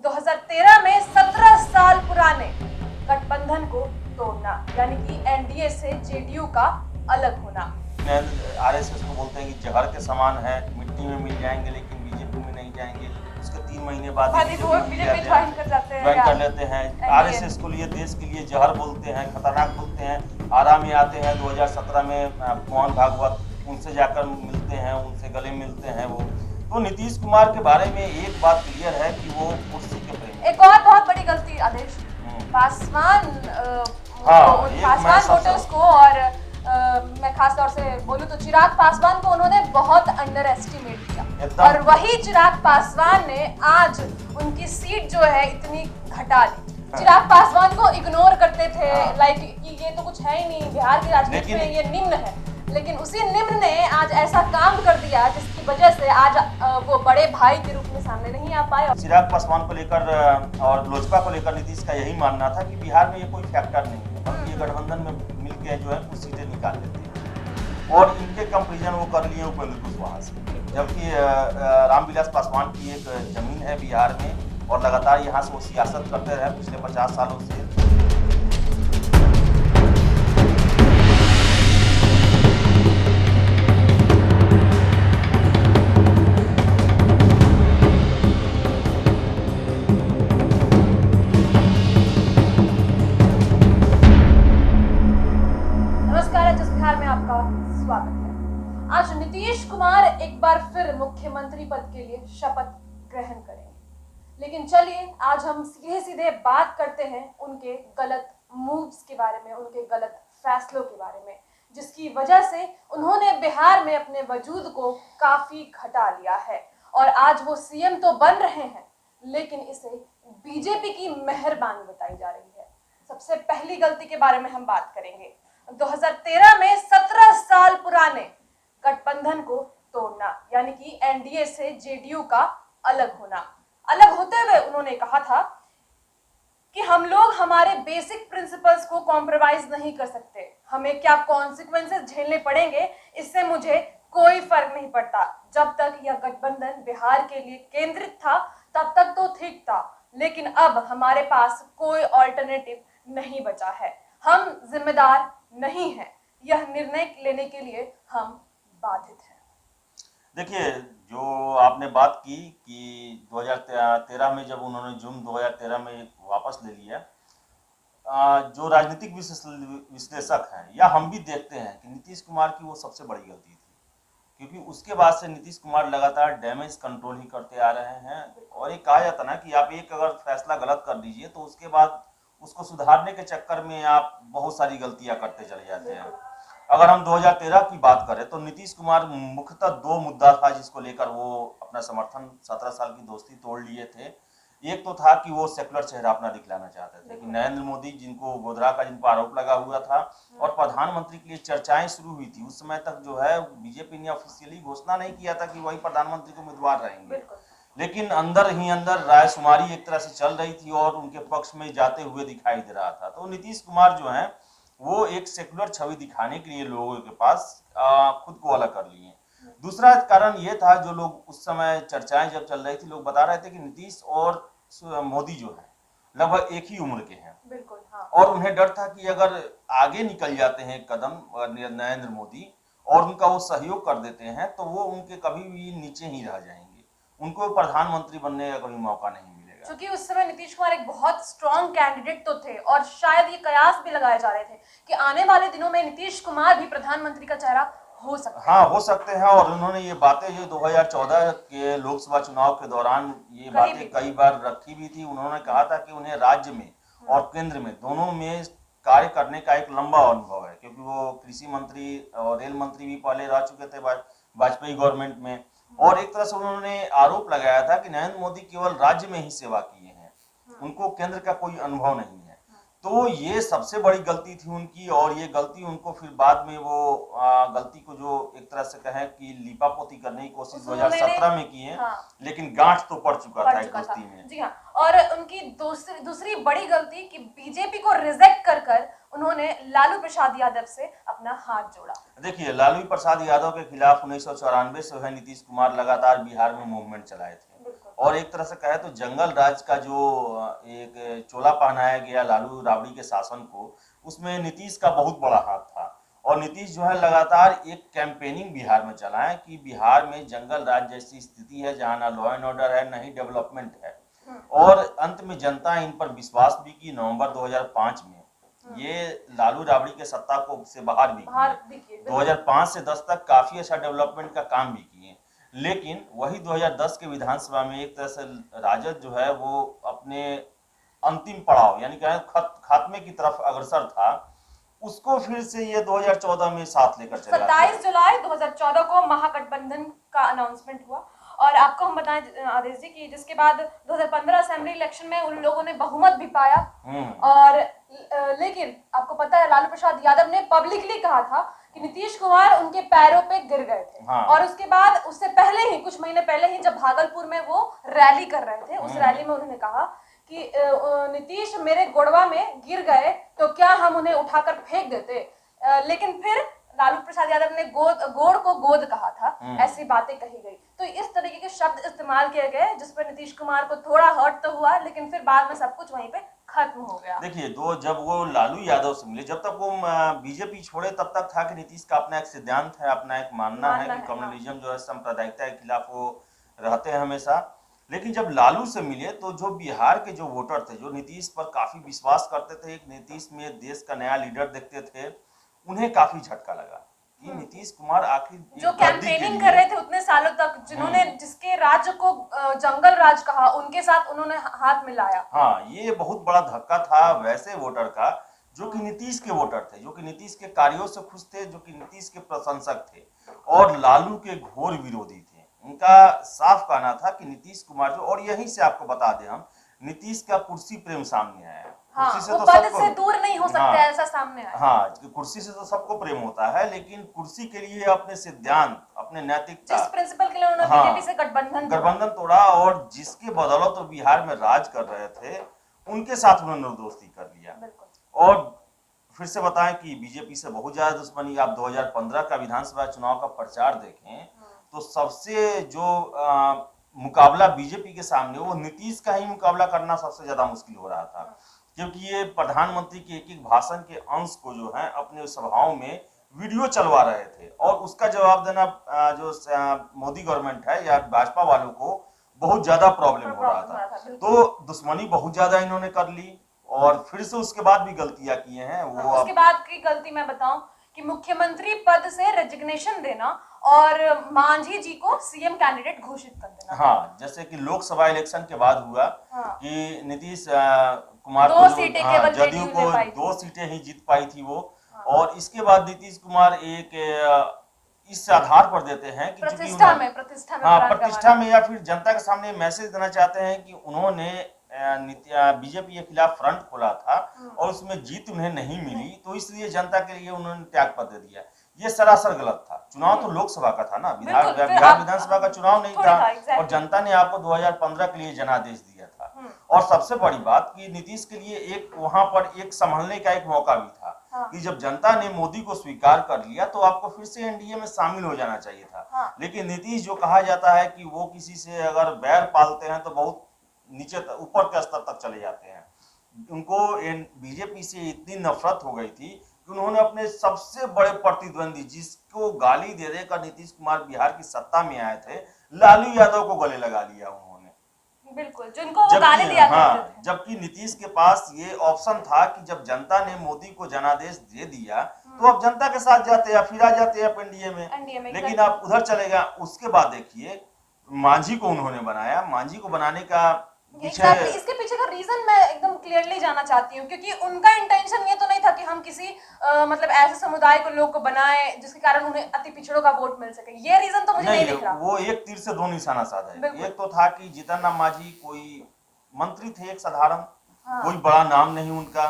2013 में 17 साल पुराने गठबंधन को तोड़ना, यानी कि एनडीए से जेडीयू का अलग होना। आरएसएस को बोलते हैं कि जहर के समान है, मिट्टी में मिल जाएंगे लेकिन बीजेपी में नहीं जाएंगे। उसके 3 महीने बाद बीजेपी ज्वाइन कर लेते हैं। आरएसएस को लिए देश के लिए जहर बोलते हैं, खतरनाक बोलते हैं। आराम में आते हैं 2017 में मोहन भागवत, उनसे जाकर मिलते हैं, उनसे गले मिलते हैं वो। तो नीतीश कुमार के बारे में एक बात क्लियर है कि वो कुर्सी के प्रेमी। एक और बहुत बड़ी गलती आदेश, पासवान वोटर्स को, और मैं खास तौर से बोलूं तो चिराग पासवान को उन्होंने बहुत अंडर एस्टिमेट किया, और वही चिराग पासवान ने आज उनकी सीट जो है इतनी घटा ली। चिराग पासवान को इग्नोर करते थे, लाइक ये तो कुछ है ही नहीं, बिहार की राजनीति में ये निम्न है, लेकिन उसी निम्न ने आज ऐसा काम कर दिया जिसकी वजह से आज वो बड़े भाई के रूप में सामने नहीं आ पाए। चिराग पासवान को लेकर और लोजपा को लेकर नीतीश का यही मानना था कि बिहार में ये कोई फैक्टर नहीं है, बल्कि ये गठबंधन में मिलकर जो है कुछ सीटें निकाल लेते हैं, और इनके कंपेरिजन वो कर लिए उपेंद्र कुशवाहा से। जबकि रामविलास पासवान की एक जमीन है बिहार में, और लगातार यहाँ से वो सियासत करते रहे पिछले 50 सालों से। आज नीतीश कुमार एक बार फिर मुख्यमंत्री पद के लिए शपथ ग्रहण करेंगे, लेकिन चलिए आज हम सीधे सीधे बात करते हैं उनके गलत मूव्स के बारे में, उनके गलत फैसलों के बारे में, जिसकी वजह से उन्होंने बिहार में अपने वजूद को काफी घटा लिया है, और आज वो सीएम तो बन रहे हैं लेकिन इसे बीजेपी की मेहरबानी बताई जा रही है। सबसे पहली गलती के बारे में हम बात करेंगे। 2013 में 17 साल पुराने गठबंधन को तोड़ना, यानी कि एनडीए से जेडीयू का अलग होना। अलग होते हुए उन्होंने कहा था कि हम लोग हमारे बेसिक प्रिंसिपल्स को कॉम्प्रोमाइज नहीं कर सकते, हमें क्या कॉन्सिक्वेंसेस झेलने पड़ेंगे इससे मुझे कोई फर्क नहीं पड़ता। जब तक यह गठबंधन बिहार के लिए केंद्रित था तब तक तो ठीक था, लेकिन अब हमारे पास कोई ऑल्टरनेटिव नहीं बचा है, हम जिम्मेदार नहीं हैं, यह निर्णय लेने के लिए हम बाधित है। देखिए, जो आपने बात की कि 2013 में जब उन्होंने जून 2013 में वापस ले लिया, जो राजनीतिक विश्लेषक हैं या हम भी देखते हैं कि नीतीश कुमार की वो सबसे बड़ी गलती थी, क्योंकि उसके बाद से नीतीश कुमार लगातार डैमेज कंट्रोल ही करते आ रहे हैं। और ये कहा जाता ना कि आप एक अगर फैसला गलत कर दीजिए तो उसके बाद उसको सुधारने के चक्कर में आप बहुत सारी गलतियां करते चले जाते हैं। अगर हम 2013 की बात करें तो नीतीश कुमार मुख्यतः 2 मुद्दा था जिसको लेकर वो अपना समर्थन 17 साल की दोस्ती तोड़ लिए थे। एक तो था कि वो सेकुलर चेहरा अपना दिखलाना चाहते थे कि नरेंद्र मोदी, जिनको गोधरा का जिनको आरोप लगा हुआ था और प्रधानमंत्री के लिए चर्चाएं शुरू हुई थी, उस समय तक जो है बीजेपी ने ऑफिशियली घोषणा नहीं किया था कि वही प्रधानमंत्री के उम्मीदवार रहेंगे, लेकिन अंदर ही अंदर रायशुमारी एक तरह से चल रही थी और उनके पक्ष में जाते हुए दिखाई दे रहा था। तो नीतीश कुमार जो है वो एक सेकुलर छवि दिखाने के लिए लोगों के पास खुद को अलग कर लिए। दूसरा कारण ये था, जो लोग उस समय चर्चाएं जब चल रही थी, लोग बता रहे थे कि नीतीश और मोदी जो है लगभग एक ही उम्र के हैं। बिल्कुल, हाँ। और उन्हें डर था कि अगर आगे निकल जाते हैं कदम नरेंद्र मोदी और उनका वो सहयोग कर देते हैं तो वो उनके कभी भी नीचे ही रह जाएंगे, उनको प्रधानमंत्री बनने का कभी मौका नहीं मिलेगा। क्योंकि उस समय नीतीश कुमार एक बहुत स्ट्रॉन्ग कैंडिडेट तो थे, और शायद ये कयास भी लगाए जा रहे थे कि आने वाले दिनों में नीतीश कुमार भी प्रधानमंत्री का चेहरा हो सकते हैं। हाँ, हो सकते हैं। और उन्होंने ये बातें जो 2014 के लोकसभा चुनाव के दौरान ये बातें कई बार रखी भी थी। उन्होंने कहा था कि उन्हें राज्य में और केंद्र में दोनों में कार्य करने का एक लंबा अनुभव है, क्योंकि वो कृषि मंत्री और रेल मंत्री भी पहले रह चुके थे वाजपेयी गवर्नमेंट में। और एक तरह से उन्होंने आरोप लगाया था कि नरेंद्र मोदी केवल राज्य में ही सेवा किए हैं, उनको केंद्र का कोई अनुभव नहीं है। तो ये सबसे बड़ी गलती थी उनकी, और ये गलती उनको फिर बाद में वो गलती को जो एक तरह से कहें कि लीपापोती करने की कोशिश 2017 में की है। हाँ। लेकिन गांठ तो पड़ चुका था एक दोस्ती में। जी हाँ। और उनकी दूसरी बड़ी गलती कि बीजेपी को रिजेक्ट कर उन्होंने लालू प्रसाद यादव से अपना हाथ जोड़ा। देखिए, लालू प्रसाद यादव के खिलाफ 1994 से नीतीश कुमार लगातार बिहार में मूवमेंट चलाए थे, और एक तरह से कहे तो जंगल राज का जो एक चोला पहनाया गया लालू राबड़ी के शासन को, उसमें नीतीश का बहुत बड़ा हाथ था। और नीतीश जो है लगातार एक कैंपेनिंग बिहार में चलाएं कि बिहार में जंगल राज जैसी स्थिति है जहां ना लॉ एंड ऑर्डर है, ना ही डेवलपमेंट है। और अंत में जनता इन पर विश्वास भी की। नवंबर 2005 में ये लालू राबड़ी के सत्ता को से बाहर भी किए। 2005 से 10 तक काफी अच्छा डेवलपमेंट का काम भी किए। लेकिन वही 2010 के विधानसभा में एक तरह से राजद जो है वो अपने अंतिम पड़ाव यानी कि खात्मे की तरफ अग्रसर था, उसको फिर से ये 2014 में साथ लेकर चला। 27 जुलाई 2014 को महागठबंधन का अनाउंसमेंट हुआ। और आपको हम बताएं आदेश जी कि जिसके बाद 2015 असेंबली इलेक्शन में उन लोगों ने बहुमत भी पाया। और लेकिन आपको पता है लालू प्रसाद यादव ने पब्लिकली कहा था कि नीतीश कुमार उनके पैरों पे गिर गए थे। और उसके बाद उससे पहले ही कुछ महीने पहले ही जब भागलपुर में वो रैली कर रहे थे, उस रैली में उन्होंने कहा कि नीतीश मेरे गोड़वा में गिर गए तो क्या हम उन्हें उठाकर फेंक देते। लेकिन फिर लालू प्रसाद यादव ने गोड़ को गोद कहा था, ऐसी बातें कही गई। तो इस तरीके के शब्द इस्तेमाल किए गए जिस पर नीतीश कुमार को थोड़ा हर्ट तो हुआ, लेकिन फिर बाद में सब कुछ वहीं पे खत्म हो गया। देखिए जब वो लालू यादव से मिले, जब तक वो बीजेपी छोड़े तब तक था कि नीतीश का अपना एक सिद्धांत है, अपना एक मानना है कि कम्युनलिज्म जो है सांप्रदायिकता के खिलाफ वो रहते हैं हमेशा। लेकिन जब लालू से मिले तो जो बिहार के जो वोटर थे, जो नीतीश पर काफी विश्वास करते थे, एक नीतीश में देश का नया लीडर देखते थे, उन्हें काफी झटका लगा कि नीतीश कुमार आखिर जो कैंपेनिंग कर रहे थे उतने सालों तक, जिन्होंने जिसके राज्य को जंगल राज कहा, उनके साथ उन्होंने हाथ मिलाया। हाँ, ये बहुत बड़ा धक्का था वैसे वोटर का जो कि नीतीश के वोटर थे, जो कि नीतीश के कार्यों से खुश थे, जो कि नीतीश के प्रशंसक थे और लालू के घोर विरोधी थे। उनका साफ कहना था कि नीतीश कुमार जो, और यहीं से आपको बता दें हम, नीतीश का कुर्सी प्रेम सामने आया। कुर्सी से तो पद से दूर नहीं हो सकते, ऐसा सामने आया। हाँ, कुर्सी से तो सबको प्रेम होता है, लेकिन कुर्सी के लिए अपने सिद्धांत, अपने नैतिकता, जिस प्रिंसिपल के लिए उन्होंने बीजेपी से गठबंधन तोड़ा और जिसके बदौलत तो बिहार में राज कर रहे थे, उनके साथ उन्होंने दोस्ती कर लिया। और फिर से बताएं कि बीजेपी से बहुत ज्यादा दुश्मनी। आप 2015 का विधानसभा चुनाव का प्रचार देखें तो सबसे जो मुकाबला बीजेपी के सामने, वो नीतीश का ही मुकाबला करना सबसे ज्यादा मुश्किल हो रहा था, क्योंकि ये प्रधानमंत्री के एक भाषण के अंश को जो है अपने सभाओं में वीडियो चलवा रहे थे और उसका जवाब देना जो मोदी गवर्नमेंट है या भाजपा वालों को बहुत ज्यादा प्रॉब्लम हो रहा था। तो दुश्मनी बहुत ज्यादा इन्होंने कर ली और फिर से उसके बाद भी गलतियां किए हैं। वो उसके बाद की गलती मैं बताऊं कि मुख्यमंत्री पद से रेजिग्नेशन देना और मांझी जी को सीएम कैंडिडेट घोषित कर देना। हाँ, जैसे कि लोकसभा इलेक्शन के बाद हुआ कि नीतीश कुमार जदयू को 2 सीटें ही जीत पाई थी वो। और इसके बाद नीतीश कुमार एक इस आधार पर देते हैं कि प्रतिष्ठा में या फिर जनता के सामने मैसेज देना चाहते हैं कि उन्होंने बीजेपी के खिलाफ फ्रंट खोला था और उसमें जीत उन्हें नहीं मिली, तो इसलिए जनता के लिए उन्होंने त्याग पत्र दिया। ये सरासर गलत था। चुनाव तो लोकसभा का था ना, बिहार विधानसभा का चुनाव नहीं था। और जनता ने आपको 2015 के लिए जनादेश दिया था। और सबसे बड़ी बात कि नीतीश के लिए एक वहां पर एक संभलने का एक मौका भी था कि जब जनता ने मोदी को स्वीकार कर लिया तो आपको फिर से एनडीए में शामिल हो जाना चाहिए था। लेकिन नीतीश जो कहा जाता है कि वो किसी से अगर बैर पालते हैं तो बहुत नीचे ऊपर के स्तर तक चले जाते हैं। उनको बीजेपी से इतनी नफरत हो गई थी कि उन्होंने अपने सबसे बड़े प्रतिद्वंदी, जिसको गाली दे देकर नीतीश कुमार बिहार की सत्ता में आए थे, लालू यादव को गले लगा लिया उन्होंने। बिल्कुल, जिनको वो गाली दिया करते थे। जबकि नीतीश के पास ये ऑप्शन था कि जब जनता ने मोदी को जनादेश दे दिया तो आप जनता के साथ जाते या फिर आ जाते आप एनडीए में। लेकिन आप उधर चले गए। उसके बाद देखिए मांझी को उन्होंने बनाया। मांझी को बनाने का इसके पीछे का रीजन मैं एकदम क्लियरली जाना चाहती हूँ, क्योंकि उनका इंटेंशन ये तो नहीं था कि हम किसी मतलब ऐसे समुदाय को लोग को बनाए जिसके कारण उन्हें अति पिछड़ों का वोट मिल सके। ये रीजन तो मुझे नहीं दिख रहा। वो एक तीर से 2 निशाना साधा है। एक तो था कि जीतन राम मांझी कोई मंत्री थे, एक साधारण, कोई बड़ा नाम नहीं उनका।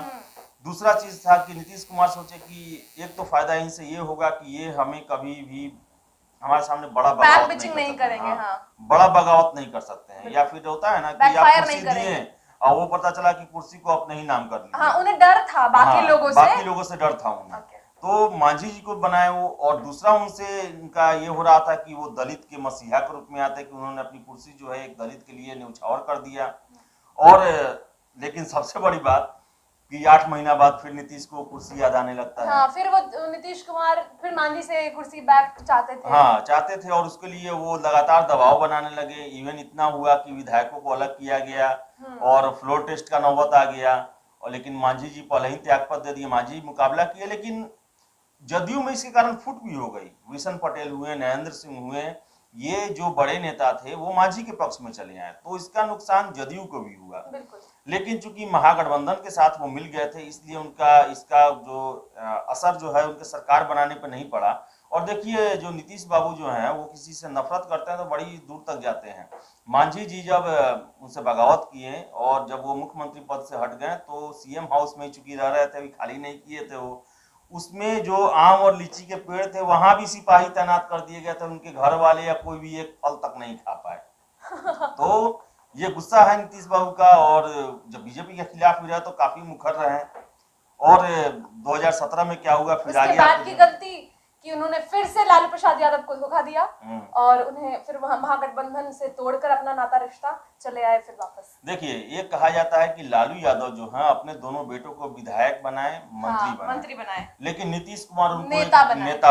दूसरा चीज था कि नीतीश कुमार सोचे कि एक तो फायदा इनसे ये होगा कि ये हमें कभी भी हमारे सामने बड़ा बगावत नहीं करेंगे। बड़ा बगावत नहीं कर सकते हैं। या फिर होता है ना कि आप कुर्सी दिए और वो पता चला कि कुर्सी को अपने ही नाम कर लिया। उन्हें डर था बाकी लोगों से डर था उन्हें। तो मांझी जी को बनाए वो, और दूसरा उनसे इनका ये हो रहा था कि वो दलित के मसीहा के रूप में आते, कि उन्होंने अपनी कुर्सी जो है एक दलित के लिए न्यौछावर कर दिया। और लेकिन सबसे बड़ी बात कि 8 महीना बाद फिर नीतीश को कुर्सी याद आने लगता है। हाँ, फिर वो नीतीश कुमार फिर मांझी से कुर्सी बैक चाहते थे। हाँ, चाहते थे, और उसके लिए वो लगातार दबाव बनाने लगे। इवन इतना हुआ कि विधायकों को अलग किया गया और फ्लोर टेस्ट का नौबत आ गया। और लेकिन मांझी जी पहले ही त्यागपत्र दे दिए, मांझी मुकाबला किए, लेकिन जदयू में इसके कारण फूट भी हो गई। विशन पटेल हुए, नरेंद्र सिंह हुए, ये जो बड़े नेता थे वो मांझी के पक्ष में चले आए, तो इसका नुकसान जदयू को भी हुआ। लेकिन चूंकि महागठबंधन के साथ वो मिल गए थे, इसलिए उनका इसका जो असर जो है उनके सरकार बनाने पर नहीं पड़ा। और देखिए, जो नीतीश बाबू जो हैं वो किसी से नफरत करते हैं तो बड़ी दूर तक जाते हैं। मांझी जी जब उनसे बगावत किए और जब वो मुख्यमंत्री पद से हट गए, तो सीएम हाउस में चूंकि रह रहे थे, अभी खाली नहीं किए थे वो, उसमें जो आम और लीची के पेड़ थे वहां भी सिपाही तैनात कर दिए गए थे। उनके घर वाले या कोई भी एक फल तक नहीं खा पाए। तो ये गुस्सा है नीतीश बाबू का, और जब बीजेपी के खिलाफ भी रहे तो काफी मुखर रहे। और 2017 में क्या हुआ फिर आगे बाद की गलती कि उन्होंने फिर से लालू प्रसाद यादव को धोखा दिया और उन्हें फिर महागठबंधन से तोड़कर अपना नाता रिश्ता चले आए फिर वापस। देखिए, ये कहा जाता है कि लालू यादव जो है अपने दोनों बेटों को विधायक बनाए, मंत्री बनाए, लेकिन नीतीश कुमार उनको नेता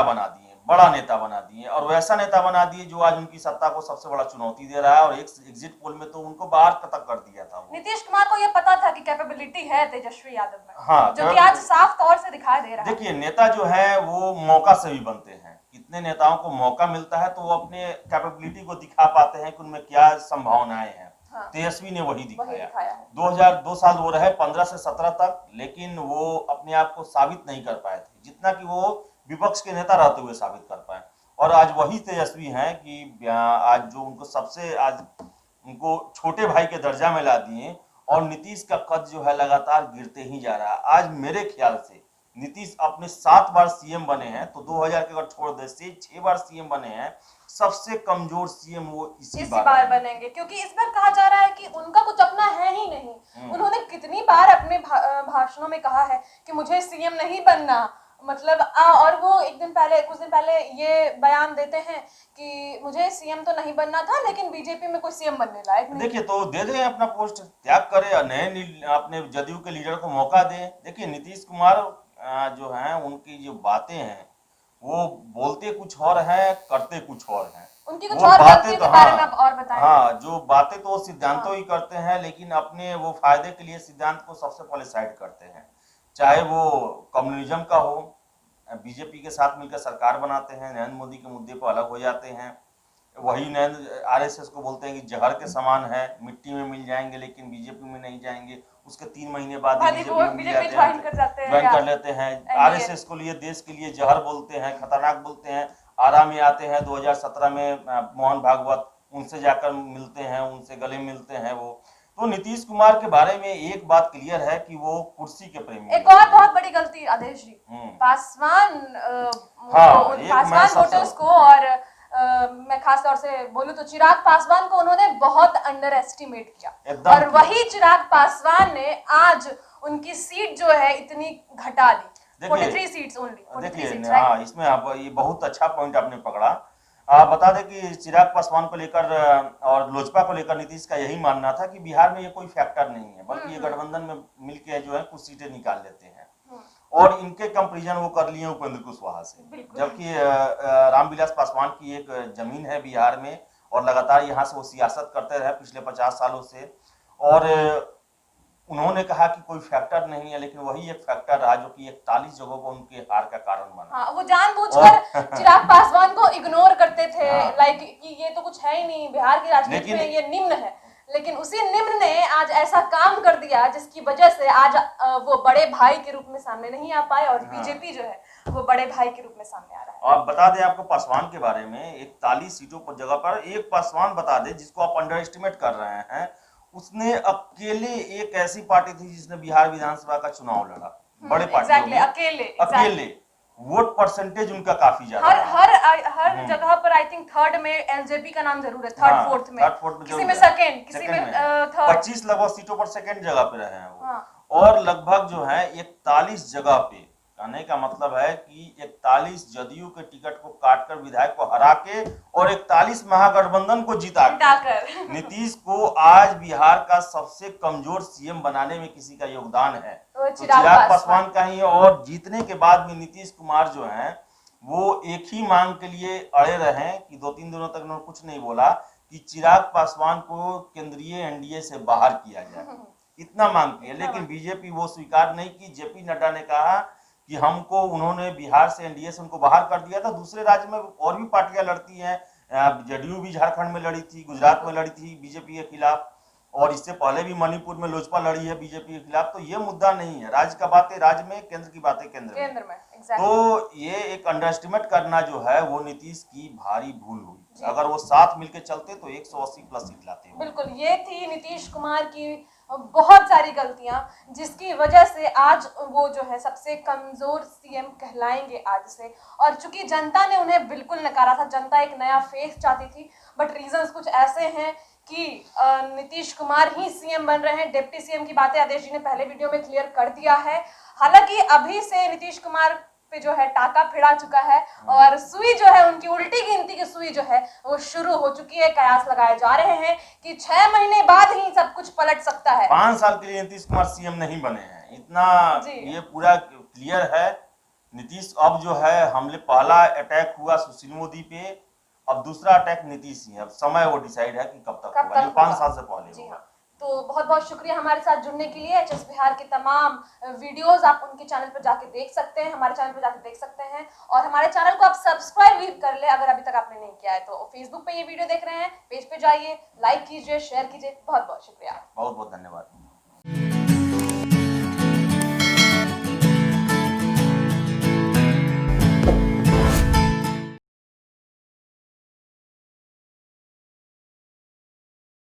बना दिए, बड़ा नेता बना दिए, और वैसा नेता बना दिए जो आज उनकी सत्ता को सबसे बड़ा चुनौती दे रहा है। और एक एग्जिट पोल में तो उनको बाहर तक कर दिया था। नीतीश कुमार को यह पता था कि कैपेबिलिटी है तेजस्वी यादव में, हाँ, जो कि आज साफ तौर से दिखाई दे रहा है। देखिए, नेता जो है वो मौका से भी बनते हैं। कितने नेताओं को मौका मिलता है तो वो अपने कैपेबिलिटी को दिखा पाते हैं कि उनमें क्या संभावनाएं हैं। हाँ। तेजस्वी ने वही दिखाया। 2002 साल वो रहे 15 से 17 तक, लेकिन वो अपने आप को साबित नहीं कर पाए थे जितना कि वो विपक्ष के नेता रहते हुए साबित कर पाए। और आज वही तेजस्वी हैं कि आज जो उनको सबसे आज उनको छोटे भाई के दर्जा में ला दिए, और नीतीश का कद जो है लगातार गिरते ही जा रहा है। आज मेरे ख्याल से नीतीश अपने 7 बार सीएम बने हैं, तो 2000 के अगर छोड़ दे से 6 बार सीएम बने हैं, सबसे कमजोर सीएम वो इसी बार बनेंगे, क्योंकि इस बार कहा जा रहा है कि उनका कुछ अपना है ही नहीं। उन्होंने कितनी बार अपने भाषणों में कहा है कि मुझे सीएम नहीं बनना, मतलब और वो कुछ दिन पहले ये बयान देते हैं कि मुझे सीएम तो नहीं बनना था, लेकिन बीजेपी में कोई सीएम बनने लायक नहीं। देखिए, तो दे दें अपना पोस्ट, त्याग करे, नए अपने जदयू के लीडर को मौका दें। देखिए, नीतीश कुमार जो हैं उनकी जो बातें हैं वो बोलते कुछ और हैं, करते कुछ और हैं। उनकी कुछ और बातें तो बारे में आप और बताएं। हाँ, जो बातें तो वो सिद्धांतों ही करते हैं, लेकिन अपने वो फायदे के लिए सिद्धांत को सबसे पहले साइड करते हैं। चाहे वो कम्युनिज्म का हो, बीजेपी के साथ मिलकर सरकार बनाते हैं, नरेंद्र मोदी के मुद्दे पर अलग हो जाते हैं। वही आरएसएस को बोलते हैं कि जहर के समान है, मिट्टी में मिल जाएंगे लेकिन बीजेपी में नहीं जाएंगे। उसके 3 महीने बाद बीजेपी ज्वाइन कर लेते हैं। आरएसएस को लिए देश के लिए जहर बोलते हैं, खतरनाक बोलते हैं। आरा में आते हैं 2017 में मोहन भागवत, उनसे जाकर मिलते हैं, उनसे गले मिलते हैं वो। तो नीतीश कुमार के बारे में एक बात क्लियर है कि वो कुर्सी के प्रेमी। एक और बहुत बड़ी गलती आदेश जी, पासवान वोटर्स को, और मैं खास तौर से बोलूं तो चिराग पासवान को उन्होंने बहुत अंडर एस्टिमेट किया, और वही चिराग पासवान ने आज उनकी सीट जो है इतनी घटा दी, 43 सीट्स ओनली। देखिए, हाँ, इसमें आप ये बहुत अच्छा पॉइंट आपने पकड़ा। बता दें कि चिराग पासवान को लेकर और लोजपा को लेकर नीतीश का यही मानना था कि बिहार में ये कोई फैक्टर नहीं है, बल्कि ये गठबंधन में मिलके जो है कुछ सीटें निकाल लेते हैं। और इनके कंपैरिजन वो कर लिए उपेंद्र कुशवाहा से, जबकि रामविलास पासवान की एक जमीन है बिहार में, और लगातार यहाँ से वो सियासत करते रहे पिछले 50 सालों से। और उन्होंने कहा कि कोई फैक्टर नहीं है, लेकिन वही एक फैक्टर रहा जो कि 41 जगहों को उनके हार का कारण बना। हाँ, वो जानबूझकर चिराग पासवान को इग्नोर करते थे, लाइक कि ये तो कुछ है ही नहीं, बिहार की राजनीति में ये निम्न है। लेकिन उसी निम्न ने आज ऐसा काम कर दिया जिसकी वजह से आज वो बड़े भाई के रूप में सामने नहीं आ पाए, और बीजेपी जो है वो बड़े भाई के रूप में सामने आ रहा है। और बता दें आपको पासवान के बारे में, 41 सीटों पर जगह पर एक पासवान बता दें जिसको आप अंडर एस्टिमेट कर रहे हैं। उसने अकेले एक ऐसी पार्टी थी जिसने बिहार विधानसभा का चुनाव लड़ा, बड़े पार्टी अकेले वोट परसेंटेज उनका काफी ज्यादा, हर जगह पर आई थिंक थर्ड में एलजेपी का नाम जरूर है, थर्ड फोर्थ में किसी में सेकंड, किसी में थर्ड। 25 लगभग सीटों पर सेकंड जगह पे रहे हैं वो। और लगभग जो है 41 जगह पे कहने का मतलब है कि 41 जदयू के टिकट को काटकर विधायक को हरा के और 41 महागठबंधन को जिता के नीतीश को आज बिहार का सबसे कमजोर सीएम बनाने में किसी का योगदान है तो चिराग पासवान का ही है। और जीतने के बाद भी नीतीश कुमार जो है वो एक ही मांग के लिए अड़े रहे कि 2-3 दिनों तक उन्होंने कुछ नहीं बोला कि चिराग पासवान को केंद्रीय एनडीए से बाहर किया जाए, इतना मांग किया। लेकिन बीजेपी वो स्वीकार नहीं की। जेपी नड्डा ने कहा कि हमको उन्होंने बिहार से एनडीए से उनको बाहर कर दिया था, दूसरे राज्य में और भी पार्टियां लड़ती हैं, जदयू भी झारखंड में लड़ी थी, गुजरात में लड़ी थी बीजेपी के खिलाफ, और इससे पहले भी मणिपुर में लोजपा लड़ी है बीजेपी के खिलाफ। तो ये मुद्दा नहीं है, राज्य का बात है राज्य में, केंद्र की बात है केंद्र में। तो ये एक अंडर एस्टिमेट करना जो है वो नीतीश की भारी भूल हुई। अगर वो साथ मिलकर चलते तो 180 प्लस सीट लाते। बिल्कुल, ये थी नीतीश कुमार की बहुत सारी गलतियां जिसकी वजह से आज वो जो है सबसे कमजोर सीएम कहलाएंगे आज से। और चूंकि जनता ने उन्हें बिल्कुल नकारा था, जनता एक नया फेस चाहती थी, बट रीजंस कुछ ऐसे हैं कि नीतीश कुमार ही सीएम बन रहे हैं। डिप्टी सीएम की बातें आदेश जी ने पहले वीडियो में क्लियर कर दिया है। हालांकि अभी से नीतीश कुमार पे जो है टाका भिड़ा चुका है और सुई जो है उनकी उल्टी गिनती की सुई जो है वो शुरू हो चुकी है। कयास लगाए जा रहे हैं कि 6 महीने बाद ही सब कुछ पलट सकता है। 5 साल के लिए नीतीश कुमार सीएम नहीं बने हैं, इतना ये पूरा क्लियर है। नीतीश अब जो है हमले पहला अटैक हुआ सुशील मोदी पे, अब दूसरा अटैक नीतीश ही है। अब समय वो डिसाइड है कि कब तक होगा, 5 साल से पहले होगा। तो बहुत बहुत शुक्रिया हमारे साथ जुड़ने के लिए। एचएस बिहार के तमाम वीडियोस आप उनके चैनल पर जाके देख सकते हैं, हमारे चैनल पर जाके देख सकते हैं, और हमारे चैनल को आप सब्सक्राइब भी कर ले अगर अभी तक आपने नहीं किया है तो। फेसबुक पे ये वीडियो देख रहे हैं, पेज पे जाइए, लाइक कीजिए, शेयर कीजिए। बहुत बहुत शुक्रिया, बहुत बहुत धन्यवाद।